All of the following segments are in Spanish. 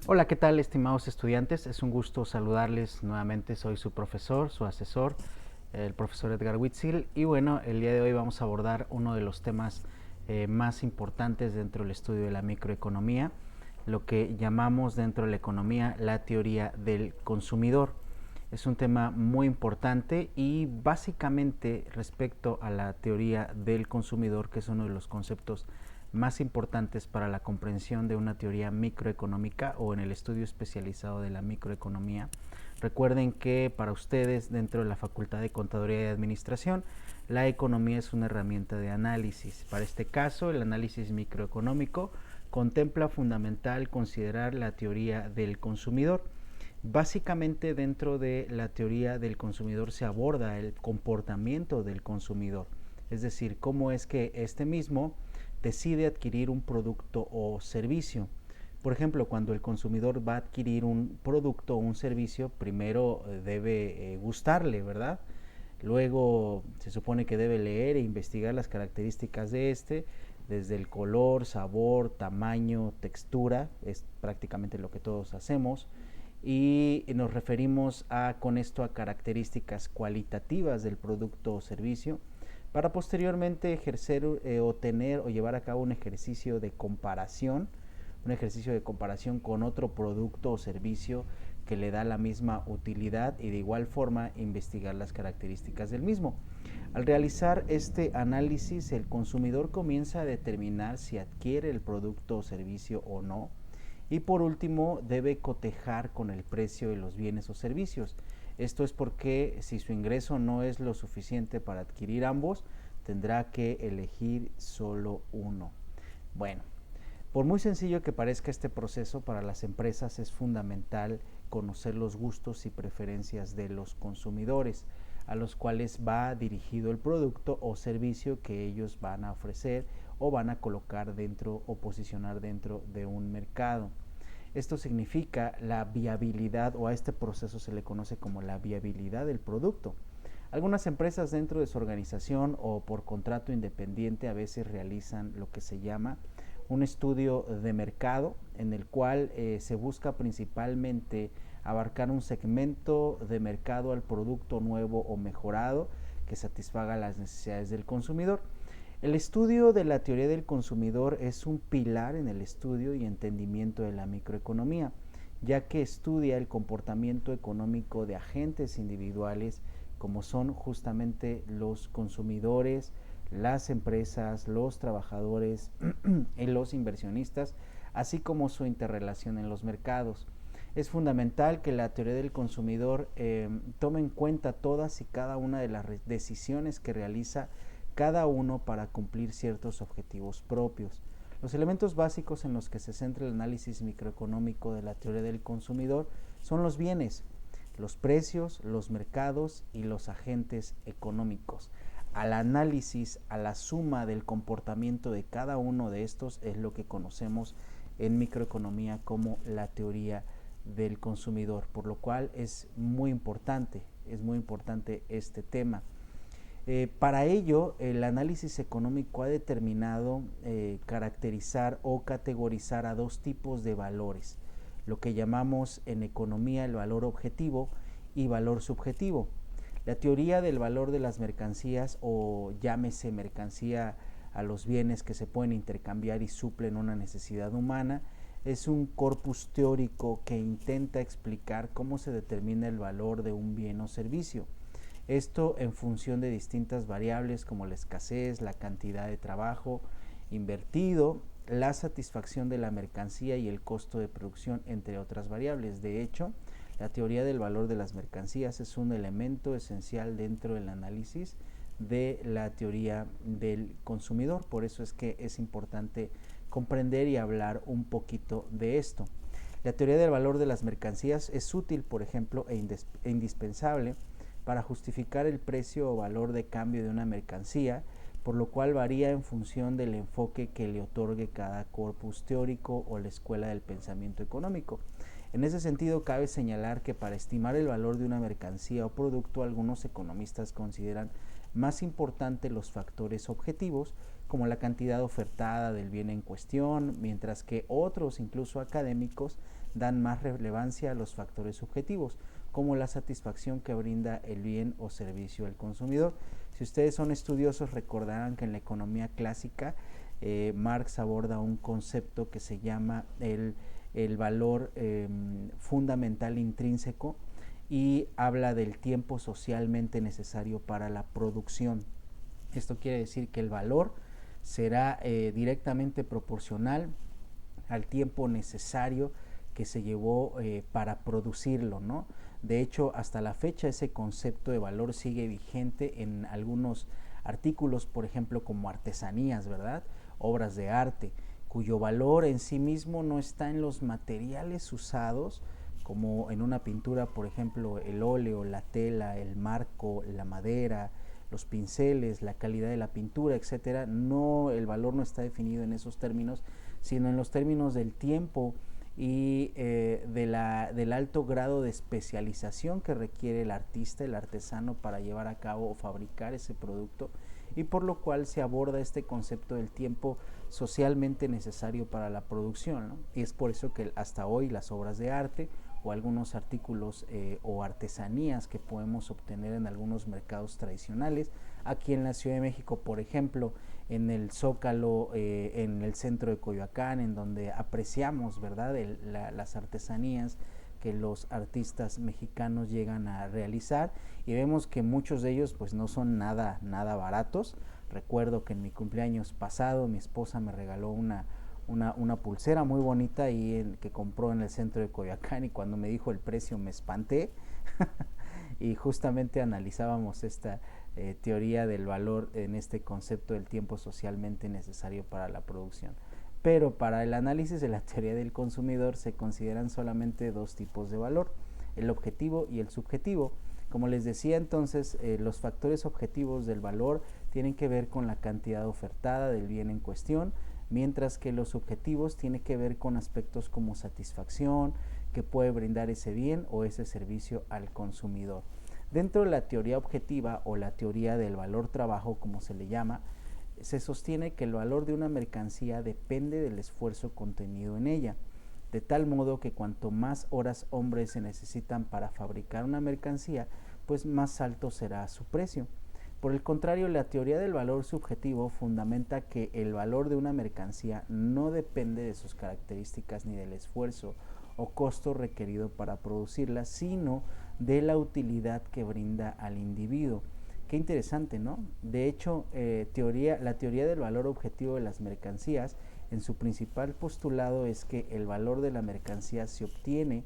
Hola, ¿qué tal, estimados estudiantes? Es un gusto saludarles nuevamente. Soy su profesor, su asesor, el profesor Edgar Huitzil. Y bueno, el día de hoy vamos a abordar uno de los temas más importantes dentro del estudio de la microeconomía, lo que llamamos dentro de la economía la teoría del consumidor. Es un tema muy importante y básicamente respecto a la teoría del consumidor, que es uno de los conceptos más importantes para la comprensión de una teoría microeconómica o en el estudio especializado de la microeconomía. Recuerden que para ustedes dentro de la Facultad de Contaduría y Administración, la economía es una herramienta de análisis. Para este caso, el análisis microeconómico contempla fundamental considerar la teoría del consumidor. Básicamente dentro de la teoría del consumidor se aborda el comportamiento del consumidor, es decir, cómo es que este mismo decide adquirir un producto o servicio. Por ejemplo, cuando el consumidor va a adquirir un producto o un servicio, primero debe gustarle, ¿verdad? Luego se supone que debe leer e investigar las características de este, desde el color, sabor, tamaño, textura, es prácticamente lo que todos hacemos. Y nos referimos con esto a características cualitativas del producto o servicio para posteriormente ejercer o tener o llevar a cabo un ejercicio de comparación con otro producto o servicio que le da la misma utilidad y de igual forma investigar las características del mismo. Al realizar este análisis, el consumidor comienza a determinar si adquiere el producto o servicio o no. Y por último, debe cotejar con el precio de los bienes o servicios. Esto es porque si su ingreso no es lo suficiente para adquirir ambos, tendrá que elegir solo uno. Bueno, por muy sencillo que parezca este proceso, para las empresas es fundamental conocer los gustos y preferencias de los consumidores, a los cuales va dirigido el producto o servicio que ellos van a ofrecer o van a colocar dentro o posicionar dentro de un mercado. Esto significa la viabilidad, o a este proceso se le conoce como la viabilidad del producto. Algunas empresas dentro de su organización o por contrato independiente a veces realizan lo que se llama un estudio de mercado, en el cual se busca principalmente abarcar un segmento de mercado al producto nuevo o mejorado que satisfaga las necesidades del consumidor. El estudio de la teoría del consumidor es un pilar en el estudio y entendimiento de la microeconomía, ya que estudia el comportamiento económico de agentes individuales como son justamente los consumidores, las empresas, los trabajadores y los inversionistas, así como su interrelación en los mercados. Es fundamental que la teoría del consumidor tome en cuenta todas y cada una de las decisiones que realiza cada uno para cumplir ciertos objetivos propios. Los elementos básicos en los que se centra el análisis microeconómico de la teoría del consumidor son los bienes, los precios, los mercados y los agentes económicos. Al análisis, a la suma del comportamiento de cada uno de estos es lo que conocemos en microeconomía como la teoría del consumidor, por lo cual es muy importante este tema. Para ello, el análisis económico ha determinado caracterizar o categorizar a dos tipos de valores, lo que llamamos en economía el valor objetivo y valor subjetivo. La teoría del valor de las mercancías, o llámese mercancía a los bienes que se pueden intercambiar y suplen una necesidad humana, es un corpus teórico que intenta explicar cómo se determina el valor de un bien o servicio. Esto en función de distintas variables como la escasez, la cantidad de trabajo invertido, la satisfacción de la mercancía y el costo de producción, entre otras variables. De hecho, la teoría del valor de las mercancías es un elemento esencial dentro del análisis de la teoría del consumidor. Por eso es que es importante comprender y hablar un poquito de esto. La teoría del valor de las mercancías es útil, por ejemplo, e indispensable para justificar el precio o valor de cambio de una mercancía, por lo cual varía en función del enfoque que le otorgue cada corpus teórico o la escuela del pensamiento económico. En ese sentido, cabe señalar que para estimar el valor de una mercancía o producto, algunos economistas consideran más importantes los factores objetivos, como la cantidad ofertada del bien en cuestión, mientras que otros, incluso académicos, dan más relevancia a los factores subjetivos, como la satisfacción que brinda el bien o servicio al consumidor. Si ustedes son estudiosos, recordarán que en la economía clásica Marx aborda un concepto que se llama el valor fundamental intrínseco, y habla del tiempo socialmente necesario para la producción. Esto quiere decir que el valor será directamente proporcional al tiempo necesario que se llevó para producirlo, ¿no? De hecho, hasta la fecha ese concepto de valor sigue vigente en algunos artículos, por ejemplo, como artesanías, ¿verdad? Obras de arte, cuyo valor en sí mismo no está en los materiales usados, como en una pintura, por ejemplo, el óleo, la tela, el marco, la madera, los pinceles, la calidad de la pintura, etcétera. No, el valor no está definido en esos términos, sino en los términos del tiempo y del alto grado de especialización que requiere el artista, el artesano, para llevar a cabo o fabricar ese producto, y por lo cual se aborda este concepto del tiempo socialmente necesario para la producción, ¿no? Y es por eso que hasta hoy las obras de arte o algunos artículos o artesanías que podemos obtener en algunos mercados tradicionales, aquí en la Ciudad de México, por ejemplo, en el Zócalo, en el centro de Coyoacán, en donde apreciamos, ¿verdad?, las artesanías que los artistas mexicanos llegan a realizar, y vemos que muchos de ellos pues no son nada baratos. Recuerdo que en mi cumpleaños pasado mi esposa me regaló una pulsera muy bonita que compró en el centro de Coyoacán, y cuando me dijo el precio me espanté y justamente analizábamos esta teoría del valor en este concepto del tiempo socialmente necesario para la producción. Pero para el análisis de la teoría del consumidor se consideran solamente dos tipos de valor, el objetivo y el subjetivo. Como les decía entonces, los factores objetivos del valor tienen que ver con la cantidad ofertada del bien en cuestión, mientras que los subjetivos tienen que ver con aspectos como satisfacción que puede brindar ese bien o ese servicio al consumidor. Dentro de la teoría objetiva o la teoría del valor trabajo, como se le llama, se sostiene que el valor de una mercancía depende del esfuerzo contenido en ella, de tal modo que cuanto más horas hombres se necesitan para fabricar una mercancía, pues más alto será su precio. Por el contrario, la teoría del valor subjetivo fundamenta que el valor de una mercancía no depende de sus características ni del esfuerzo o costo requerido para producirla, sino de la utilidad que brinda al individuo. Qué interesante, ¿no? De hecho, la teoría del valor objetivo de las mercancías, en su principal postulado es que el valor de la mercancía se obtiene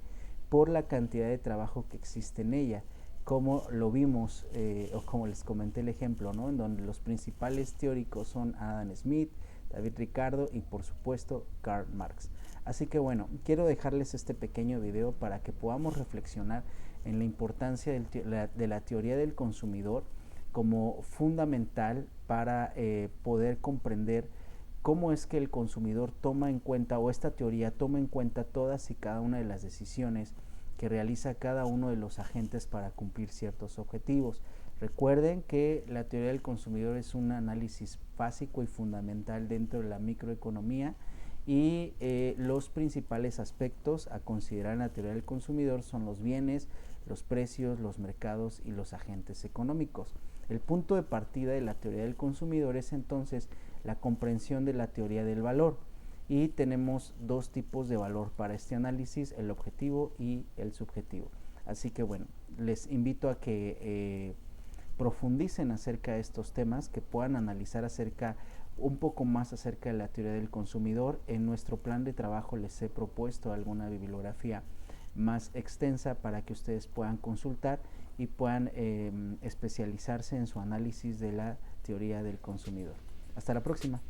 por la cantidad de trabajo que existe en ella, como lo vimos, o como les comenté el ejemplo, ¿no?, en donde los principales teóricos son Adam Smith, David Ricardo y por supuesto Karl Marx. Así que bueno, quiero dejarles este pequeño video para que podamos reflexionar en la importancia de la teoría del consumidor como fundamental para poder comprender cómo es que el consumidor toma en cuenta, o esta teoría toma en cuenta, todas y cada una de las decisiones que realiza cada uno de los agentes para cumplir ciertos objetivos. Recuerden que la teoría del consumidor es un análisis básico y fundamental dentro de la microeconomía, y los principales aspectos a considerar en la teoría del consumidor son los bienes, los precios, los mercados y los agentes económicos. El punto de partida de la teoría del consumidor es entonces la comprensión de la teoría del valor, y tenemos dos tipos de valor para este análisis, el objetivo y el subjetivo. Así que bueno, les invito a que profundicen acerca de estos temas, que puedan analizar un poco más acerca de la teoría del consumidor. En nuestro plan de trabajo les he propuesto alguna bibliografía más extensa para que ustedes puedan consultar y puedan especializarse en su análisis de la teoría del consumidor. Hasta la próxima.